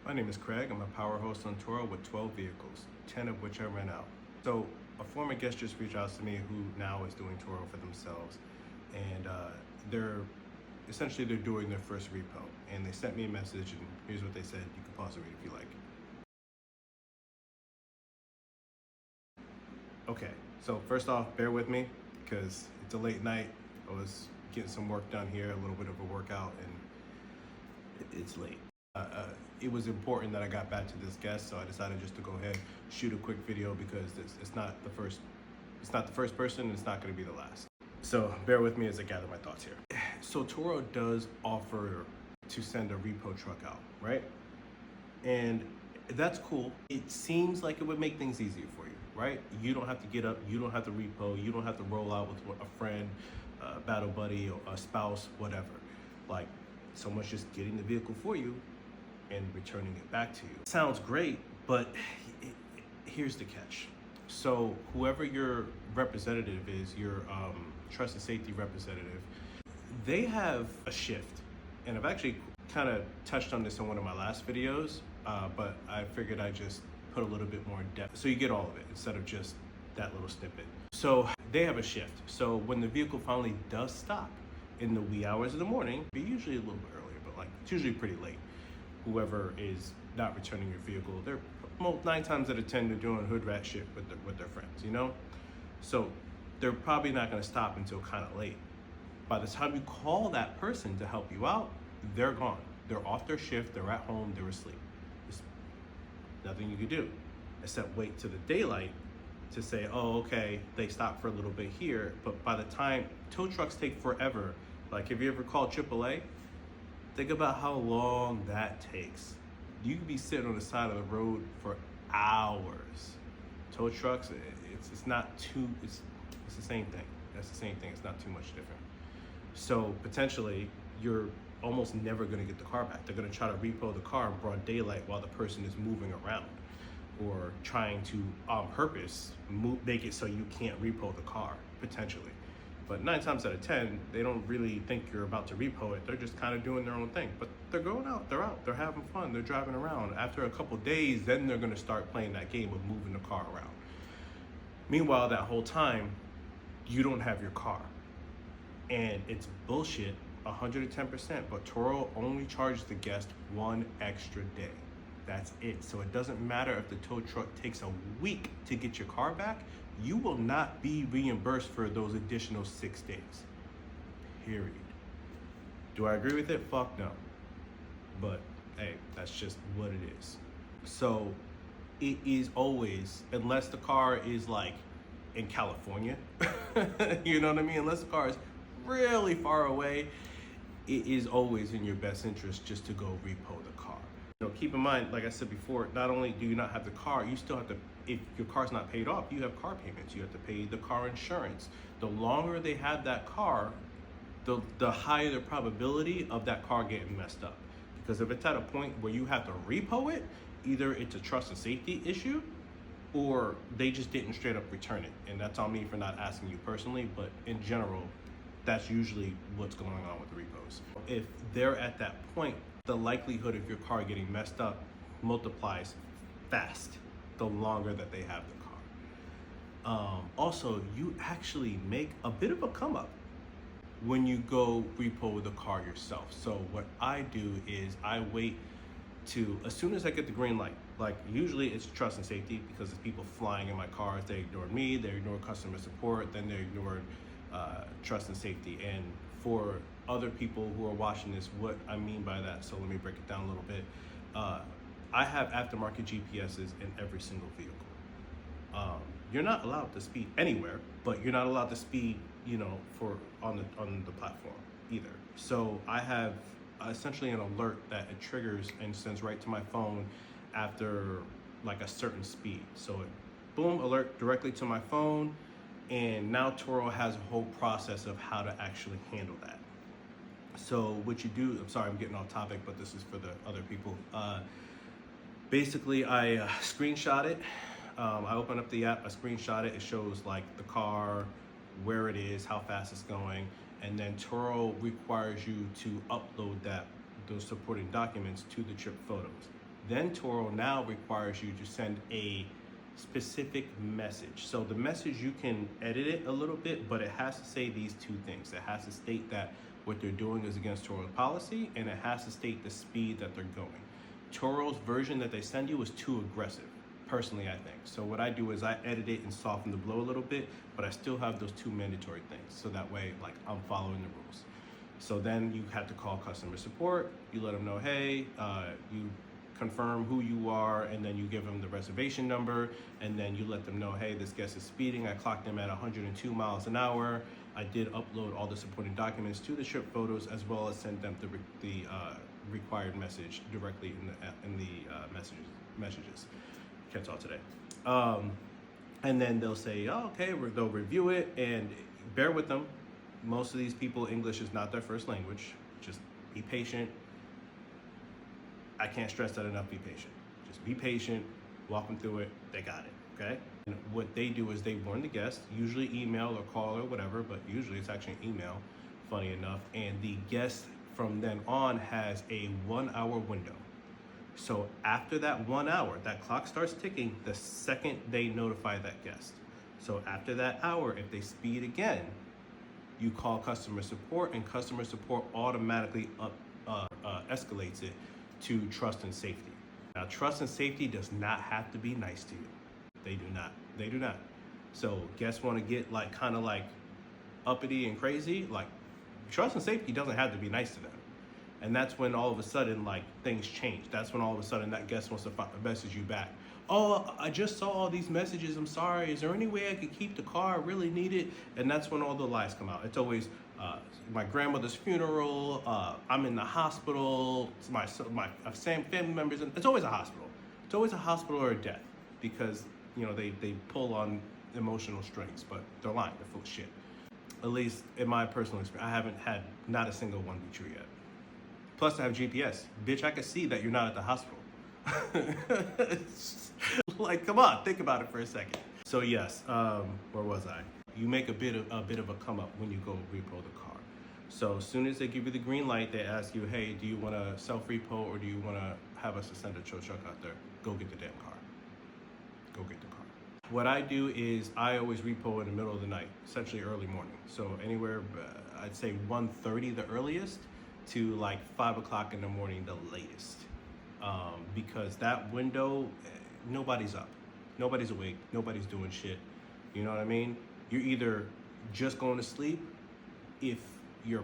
My name is Craig. I'm a power host on Turo with 12 vehicles, 10 of which I rent out. So a former guest just reached out to me who now is doing Turo for themselves. And they're doing their first repo. And they sent me a message, and here's what they said. You can pause it if you like. Okay, so first off, bear with me because it's a late night. I was getting some work done here, a little bit of a workout, and it's late. It was important that I got back to this guest, so I decided just to go ahead, shoot a quick video because it's not the first person, and it's not going to be the last. So bear with me as I gather my thoughts here. So Turo does offer to send a repo truck out, right? And that's cool. It seems like it would make things easier for you, right? You don't have to get up, you don't have to repo, you don't have to roll out with a friend, a battle buddy, or a spouse, whatever. Like, someone's just getting the vehicle for you and returning it back to you. Sounds great, but here's the catch. So whoever your representative is, your trust and safety representative, they have a shift. And I've actually kind of touched on this in one of my last videos, but I figured I'd just put a little bit more in depth so you get all of it instead of just that little snippet. So they have a shift. So when the vehicle finally does stop in the wee hours of the morning, usually a little bit earlier, but like it's usually pretty late. Whoever is not returning your vehicle, they're 9 times out of 10 they're doing hood rat shit with their friends, you know? So they're probably not gonna stop until kind of late. By the time you call that person to help you out, they're gone. They're off their shift, they're at home, they're asleep. There's nothing you can do except wait till the daylight to say, oh, okay, they stopped for a little bit here, but by the time, tow trucks take forever. Like, have you ever called AAA? Think about how long that takes. You could be sitting on the side of the road for hours. Tow trucks, it's the same thing. That's the same thing, it's not too much different. So potentially, you're almost never gonna get the car back. They're gonna try to repo the car in broad daylight while the person is moving around, or trying to, on purpose, make it so you can't repo the car, potentially. But 9 times out of 10, they don't really think you're about to repo it. They're just kind of doing their own thing. But they're going out, they're having fun, they're driving around. After a couple days, then they're gonna start playing that game of moving the car around. Meanwhile, that whole time, you don't have your car. And it's bullshit, 110%, but Turo only charges the guest 1 extra day. That's it. So it doesn't matter if the tow truck takes a week to get your car back, you will not be reimbursed for those additional 6 days. Period. Do I agree with it? Fuck no. But hey, that's just what it is. So it is always, unless the car is like in California, you know what I mean? Unless the car is really far away, it is always in your best interest just to go repo the car. You know, keep in mind, like I said before, not only do you not have the car, you still have to, if your car's not paid off, you have car payments. You have to pay the car insurance. The longer they have that car, the higher the probability of that car getting messed up. Because if it's at a point where you have to repo it, either it's a trust and safety issue, or they just didn't straight up return it. And that's on me for not asking you personally, but in general, that's usually what's going on with repos. If they're at that point, the likelihood of your car getting messed up multiplies fast the longer that they have the car. Also, you actually make a bit of a come up when you go repo the car yourself. So what I do is I wait to, as soon as I get the green light, like usually it's trust and safety because there's people flying in my cars, they ignored me, they ignored customer support, then they ignored trust and safety. And for other people who are watching this, what I mean by that, so let me break it down a little bit. I have aftermarket GPSs in every single vehicle. You're not allowed to speed anywhere, but you're not allowed to speed, you know, on the platform either. So I have essentially an alert that it triggers and sends right to my phone after like a certain speed. So it, boom, alert directly to my phone. And now Turo has a whole process of how to actually handle that. So what you do, I'm sorry, I'm getting off topic, but this is for the other people. Basically, I screenshot it. I open up the app, I screenshot it. It shows like the car, where it is, how fast it's going. And then Turo requires you to upload those supporting documents to the trip photos. Then Turo now requires you to send a specific message. So the message, you can edit it a little bit, but it has to say these two things. It has to state that what they're doing is against Turo's policy, and it has to state the speed that they're going. Turo's version that they send you is too aggressive, personally, I think. So what I do is I edit it and soften the blow a little bit, but I still have those two mandatory things. So that way, like, I'm following the rules. So then you have to call customer support. You let them know, hey, you confirm who you are, and then you give them the reservation number, and then you let them know, hey, this guest is speeding. I clocked them at 102 miles an hour. I did upload all the supporting documents to the trip photos, as well as send them the required message directly in the messages. Can't talk today. And then they'll say, oh, okay, they'll review it, and bear with them. Most of these people, English is not their first language. Just be patient. I can't stress that enough. Be patient. Just be patient. Walk them through it. They got it. Okay. And what they do is they warn the guest, usually email or call or whatever, but usually it's actually an email, funny enough. And the guest from then on has a 1 hour window. So after that 1 hour, that clock starts ticking the second they notify that guest. So after that hour, if they speed again, you call customer support, and customer support automatically escalates it to trust and safety. Now, trust and safety does not have to be nice to you. They do not. They do not. So guests want to get like kind of like uppity and crazy. Like, trust and safety doesn't have to be nice to them. And that's when all of a sudden, like, things change. That's when all of a sudden that guest wants to message you back. Oh, I just saw all these messages. I'm sorry. Is there any way I could keep the car? I really need it. And that's when all the lies come out. It's always my grandmother's funeral. I'm in the hospital. It's my family members. It's always a hospital. It's always a hospital or a death, because they pull on emotional strings. But they're lying. They're full of shit. At least in my personal experience, I haven't had not a single one be true yet. Plus, I have GPS. Bitch, I can see that you're not at the hospital. Like, come on, think about it for a second. So yes, where was I? You make a bit of a come up when you go repo the car. So as soon as they give you the green light, they ask you, hey, do you want to self-repo, or do you want to have us to send a tow truck out there? Go get the damn car. Go get the car. What I do is I always repo in the middle of the night, essentially early morning. So anywhere, I'd say 1:30 the earliest to like 5 o'clock in the morning the latest. Because that window, nobody's up, nobody's awake, nobody's doing shit. You know what I mean? You're either just going to sleep if you're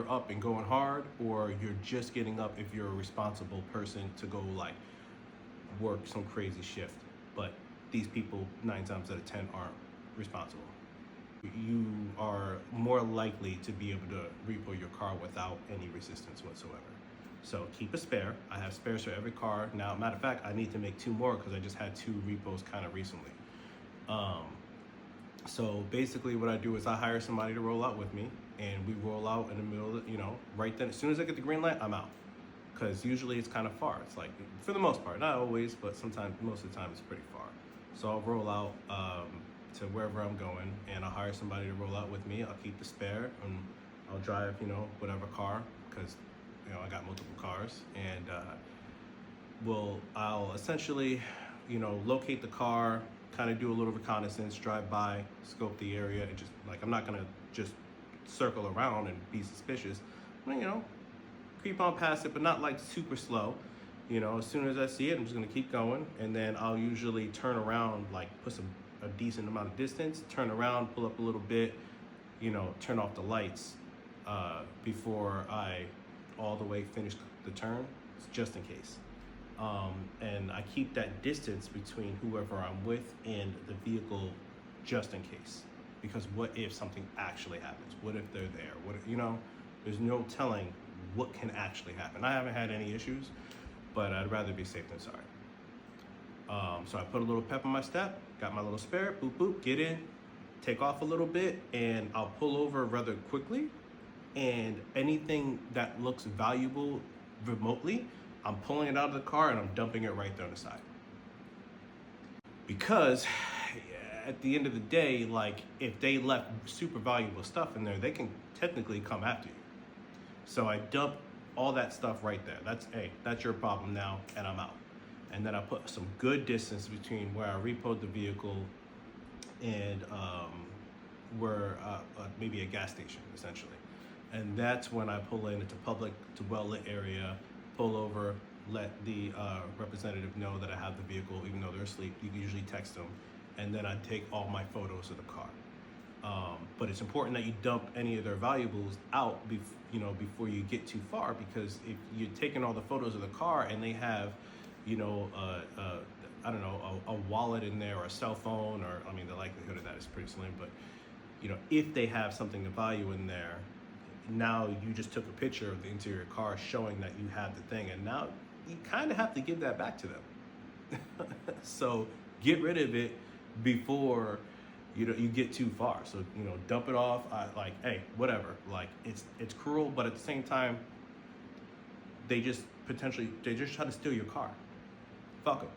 up and going hard, or you're just getting up if you're a responsible person to go like work some crazy shift. But these people 9 times out of 10 aren't responsible. You are more likely to be able to repo your car without any resistance whatsoever. So keep a spare. I have spares for every car. Now, matter of fact, I need to make 2 more because I just had 2 repos kind of recently. So basically what I do is I hire somebody to roll out with me, and we roll out in the middle of right then. As soon as I get the green light, I'm out. Because usually it's kind of far. It's like, for the most part, not always, but sometimes, most of the time it's pretty far. So I'll roll out to wherever I'm going, and I'll hire somebody to roll out with me. I'll keep the spare, and I'll drive, whatever car, because I got multiple cars, and I'll essentially, locate the car, kind of do a little reconnaissance, drive by, scope the area, and just like, I'm not gonna just circle around and be suspicious. Creep on past it, but not like super slow. As soon as I see it, I'm just gonna keep going, and then I'll usually turn around, like put a decent amount of distance, turn around, pull up a little bit, turn off the lights before I all the way finish the turn, just in case. And I keep that distance between whoever I'm with and the vehicle, just in case. Because what if something actually happens? What if they're there? What if, there's no telling what can actually happen. I haven't had any issues, but I'd rather be safe than sorry. So I put a little pep in my step, got my little spare, boop, boop, get in, take off a little bit, and I'll pull over rather quickly. And anything that looks valuable remotely, I'm pulling it out of the car and I'm dumping it right there on the side. Because at the end of the day, like, if they left super valuable stuff in there, they can technically come after you. So I dump all that stuff right there. That's your problem now, and I'm out. and then I put some good distance between where I repoed the vehicle and where maybe a gas station, essentially. And that's when I pull in. It's a public, to well-lit area, pull over, let the representative know that I have the vehicle, even though they're asleep. You can usually text them, and then I take all my photos of the car. But it's important that you dump any of their valuables out before you get too far, because if you're taking all the photos of the car and they have, I don't know, a wallet in there or a cell phone, or I mean, the likelihood of that is pretty slim, but if they have something of value in there, now you just took a picture of the interior car showing that you have the thing, and now you kind of have to give that back to them. So get rid of it before you get too far. So dump it off. Like, hey, whatever. Like, it's cruel, but at the same time, they just try to steal your car. Fuck them.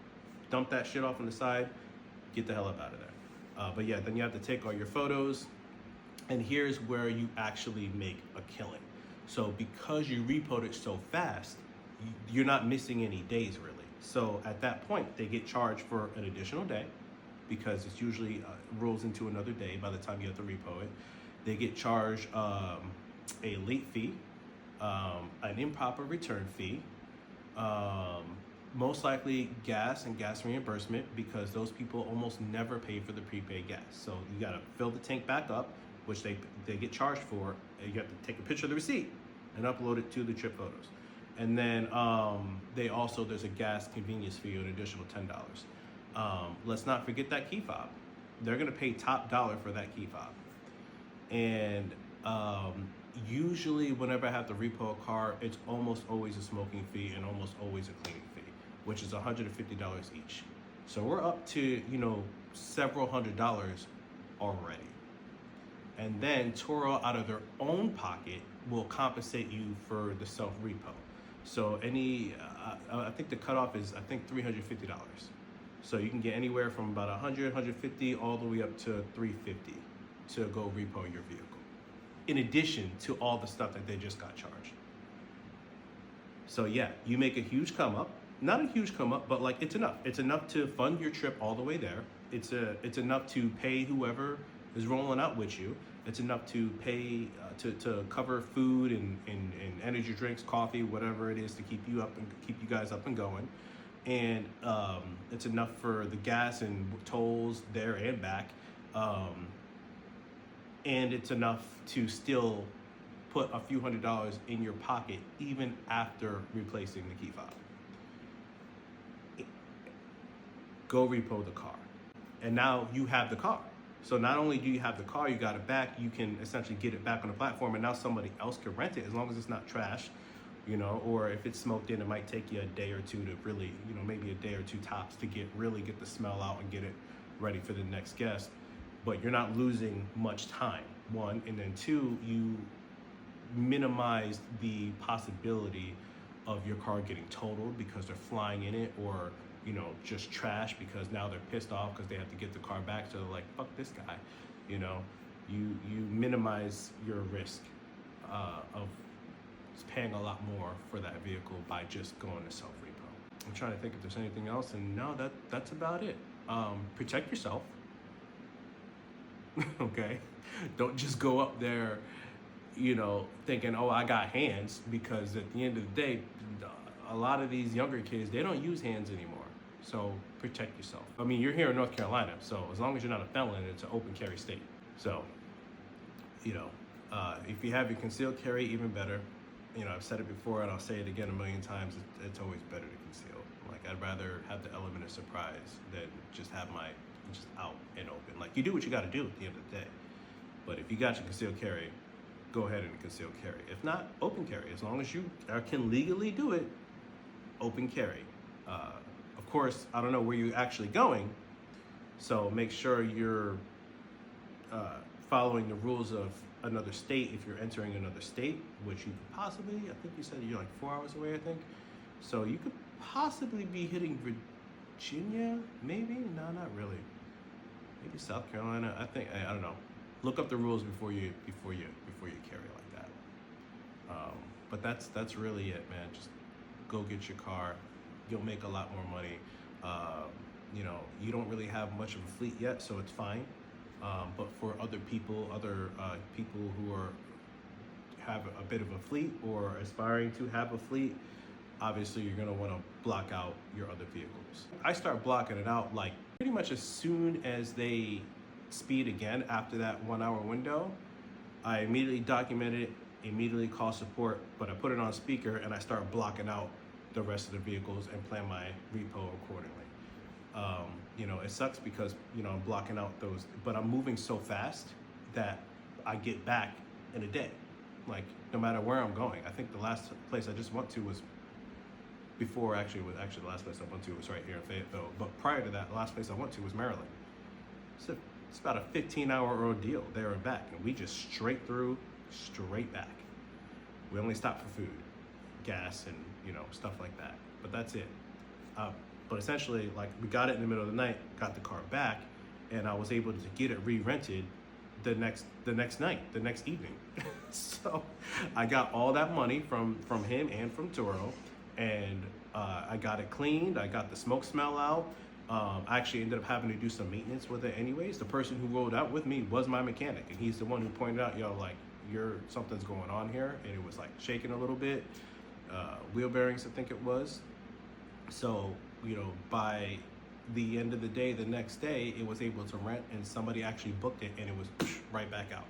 Dump that shit off on the side. Get the hell up out of there. But yeah, then you have to take all your photos, and here's where you actually make a killing. So because you repoed it so fast, you're not missing any days really. So at that point, they get charged for an additional day, because it's usually rolls into another day by the time you have to repo it. They get charged a late fee, an improper return fee, most likely gas and gas reimbursement, because those people almost never pay for the prepaid gas. So you gotta fill the tank back up, which they get charged for. You have to take a picture of the receipt and upload it to the trip photos. And then there's a gas convenience fee of an additional $10. Let's not forget that key fob. They're gonna pay top dollar for that key fob. And usually whenever I have to repo a car, it's almost always a smoking fee and almost always a cleaning fee, which is $150 each. So we're up to, several $100s already. And then Turo, out of their own pocket, will compensate you for the self-repo. So I think the cutoff is, $350. So you can get anywhere from about 100, 150, all the way up to 350 to go repo your vehicle, in addition to all the stuff that they just got charged. So yeah, you make a huge come up. Not a huge come up, but like, it's enough. It's enough to fund your trip all the way there. It's enough to pay whoever is rolling out with you. It's enough to pay to cover food and energy drinks, coffee, whatever it is, to keep you guys up and going. And it's enough for the gas and tolls there and back. And it's enough to still put a few $100s in your pocket even after replacing the key fob. Go repo the car. And now you have the car. So not only do you have the car, you got it back, you can essentially get it back on the platform, and now somebody else can rent it, as long as it's not trash, or if it's smoked in, it might take you a day or two to really, maybe a day or two tops to really get the smell out and get it ready for the next guest. But you're not losing much time, one, and then two, you minimize the possibility of your car getting totaled because they're flying in it, or just trash because now they're pissed off because they have to get the car back, so they're like, fuck this guy. You minimize your risk of paying a lot more for that vehicle by just going to self-repo. I'm trying to think if there's anything else, and no, that's about it. Protect yourself. Okay? Don't just go up there, thinking, oh, I got hands, because at the end of the day, a lot of these younger kids, they don't use hands anymore. So protect yourself. I mean, you're here in North Carolina, so as long as you're not a felon, it's an open carry state. So, if you have your concealed carry, even better. I've said it before and I'll say it again a million times, it's always better to conceal. Like, I'd rather have the element of surprise than just have just out and open. Like, you do what you gotta do at the end of the day. But if you got your concealed carry, go ahead and concealed carry. If not, open carry. As long as you can legally do it, open carry. Of course, I don't know where you're actually going, so make sure you're following the rules of another state if you're entering another state, which you could possibly, I think you said you're like 4 hours away, I think. So you could possibly be hitting Virginia, maybe? No, not really. Maybe South Carolina. I don't know. Look up the rules before you carry like that. But that's really it, man. Just go get your car, you'll make a lot more money. You know, you don't really have much of a fleet yet, so it's fine. But for other people who have a bit of a fleet or aspiring to have a fleet, obviously you're gonna wanna block out your other vehicles. I start blocking it out like pretty much as soon as they speed again after that 1 hour window. I immediately document it, immediately call support, but I put it on speaker and I start blocking out the rest of the vehicles and plan my repo accordingly. You know, it sucks because, you know, I'm blocking out those, but I'm moving so fast that I get back in a day. Like, no matter where I'm going. I think the last place I just went to was before, actually the last place I went to was right here in Fayetteville. But prior to that, the last place I went to was Maryland. So it's about a 15-hour ordeal there and back. And we just straight through, straight back. We only stopped for food, gas, and, you know, stuff like that. But that's it. But essentially, like, we got it in the middle of the night, got the car back, and I was able to get it re-rented the next night, the next evening. So I got all that money from him and from Turo, and I got it cleaned. I got the smoke smell out. I actually ended up having to do some maintenance with it anyways. The person who rolled out with me was my mechanic, and he's the one who pointed out, yo, like, something's going on here, and it was like shaking a little bit. Wheel bearings, I think it was. So, you know, by the end of the day, the next day, it was able to rent, and somebody actually booked it, and it was right back out.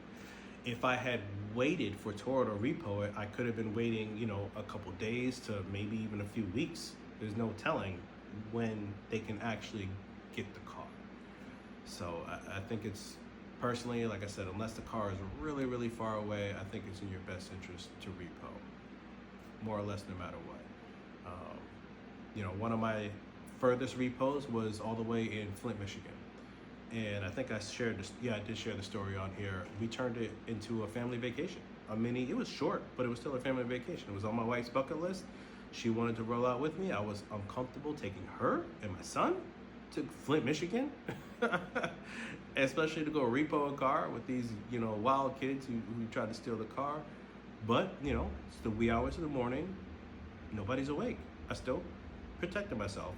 If I had waited for Turo to repo it, I could have been waiting, you know, a couple days to maybe even a few weeks. There's no telling when they can actually get the car. So I think it's, personally, like I said, unless the car is really, really far away, I think it's in your best interest to repo, more or less, no matter what. You know, one of my furthest repos was all the way in Flint, Michigan. And I think I shared this, yeah, I did share the story on here. We turned it into a family vacation. It was short, but it was still a family vacation. It was on my wife's bucket list. She wanted to roll out with me. I was uncomfortable taking her and my son to Flint, Michigan, especially to go repo a car with these, you know, wild kids who tried to steal the car. But, you know, it's the wee hours of the morning. Nobody's awake. I still protected myself.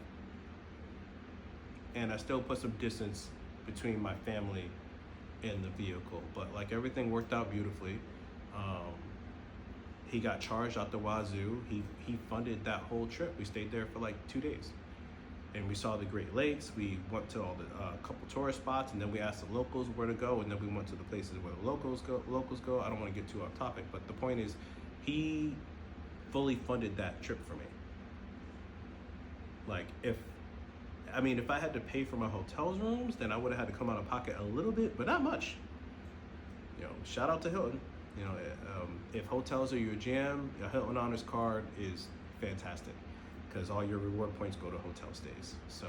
And I still put some distance between my family and the vehicle. But like, everything worked out beautifully. He got charged out the wazoo. He funded that whole trip. We stayed there for like 2 days. And we saw the Great Lakes. We went to all the couple tourist spots, and then we asked the locals where to go, and then we went to the places where the locals go. I don't want to get too off topic, but the point is, he fully funded that trip for me. Like, if I had to pay for my hotel rooms, then I would have had to come out of pocket a little bit, but not much. You know, shout out to Hilton. You know, if hotels are your jam, a Hilton Honors card is fantastic, because all your reward points go to hotel stays. So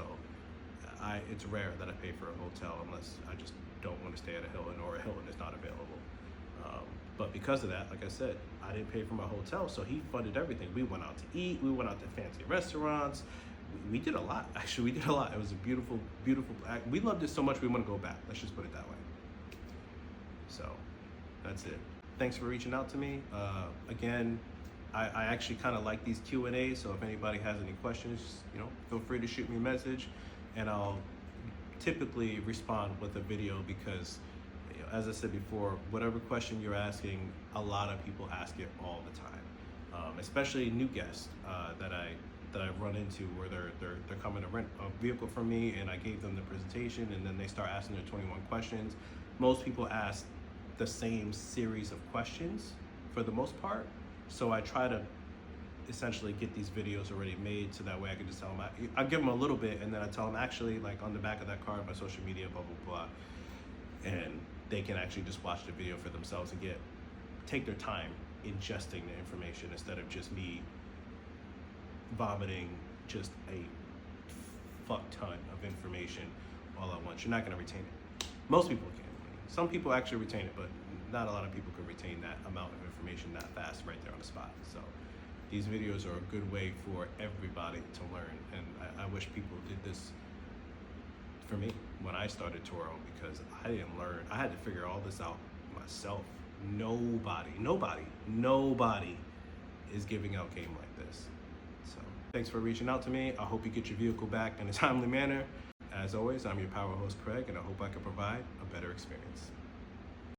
it's rare that I pay for a hotel unless I just don't want to stay at a Hilton or a Hilton is not available. But because of that, like I said, I didn't pay for my hotel, so he funded everything. We went out to eat, we went out to fancy restaurants. We did a lot, actually. We did a lot. It was a beautiful, beautiful, we loved it so much we want to go back. Let's just put it that way. So that's it. Thanks for reaching out to me. Again, I actually kind of like these Q&As, so if anybody has any questions, you know, feel free to shoot me a message, and I'll typically respond with a video, because, you know, as I said before, whatever question you're asking, a lot of people ask it all the time, especially new guests that I've run into, where they're coming to rent a vehicle from me, and I gave them the presentation, and then they start asking their 21 questions. Most people ask the same series of questions for the most part. So I try to essentially get these videos already made, so that way I can just tell them, I give them a little bit, and then I tell them, actually, like, on the back of that card, my social media, blah, blah, blah. And they can actually just watch the video for themselves and take their time ingesting the information, instead of just me vomiting just a fuck ton of information all at once. You're not gonna retain it. Most people can. Some people actually retain it, but not a lot of people can retain that amount of information that fast right there on the spot. So these videos are a good way for everybody to learn, and I wish people did this for me when I started Turo, because I didn't learn. I had to figure all this out myself. Nobody is giving out game like this. So Thanks for reaching out to me. I hope you get your vehicle back in a timely manner. As always, I'm your power host, Craig, and I hope I can provide a better experience.